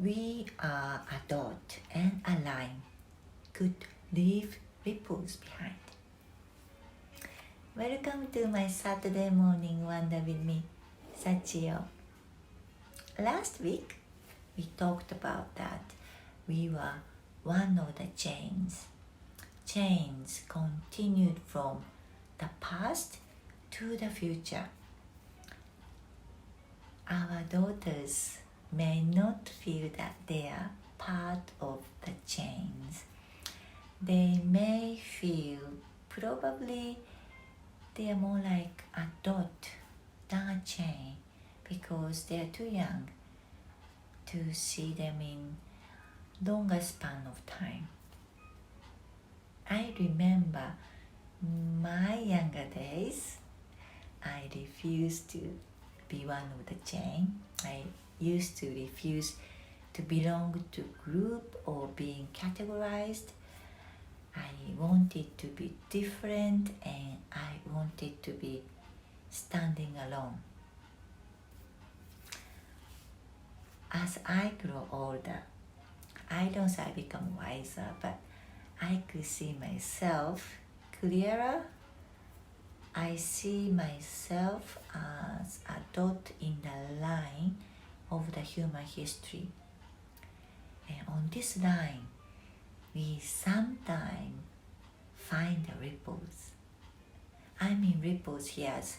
We are a dot and a line could leave ripples behind. Welcome to my Saturday morning wonder with me, Sachiyo. Last week, we talked about that we were one of the chains. Chains continued from the past to the future. Our daughters may not feel that they are part of the chains. They may feel probably they are more like a dot than a chain because they are too young to see them in longer span of time. I remember my younger days. I refused to be one of the chain. I used to refuse to belong to group or being categorized. I wanted to be different and I wanted to be standing alone. As I grow older, I don't say I become wiser, but I could see myself clearer. I see myself as a dot in the line of the human history. And on this line, we sometimes find the ripples. I mean ripples here as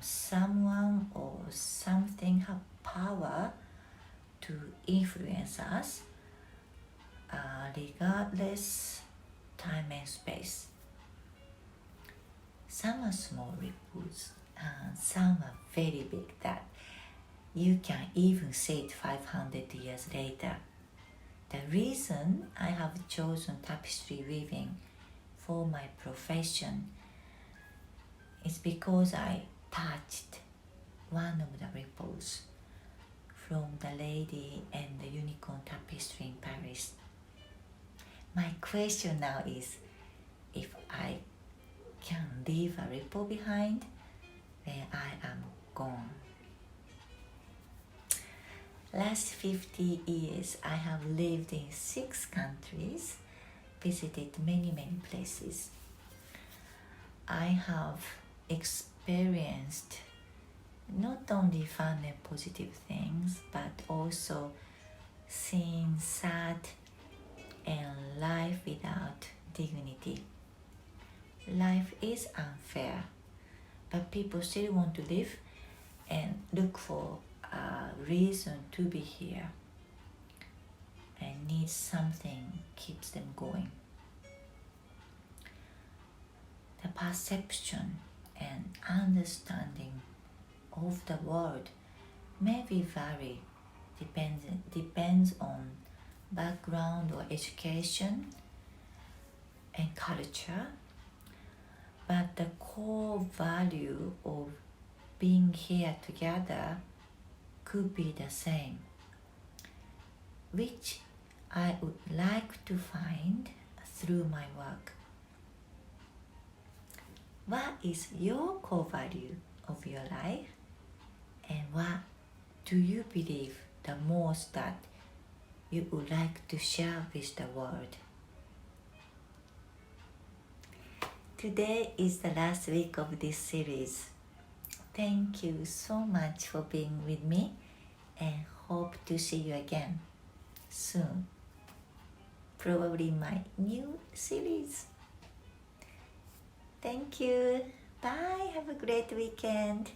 someone or something have power to influence us regardless time and space. Some are small ripples, some are very big that you can even see it 500 years later. The reason I have chosen tapestry weaving for my profession is because I touched one of the ripples from the Lady and the Unicorn tapestry in Paris. My question now is, if I can leave a ripple behind when I am gone. Last 50 years, I have lived in 6 countries, visited many places. I have experienced not only fun and positive things, but also seen sad and life without dignity. Life is unfair, but people still want to live and look for a reason to be here and need something keeps them going. The perception and understanding of the world may be vary, depends on background or education and culture, but the core value of being here together could be the same, which I would like to find through my work. What is your core value of your life, and what do you believe the most that you would like to share with the world? Today is the last week of this series. Thank you so much for being with me and hope to see you again soon. Probably my new series. Thank you. Bye. Have a great weekend.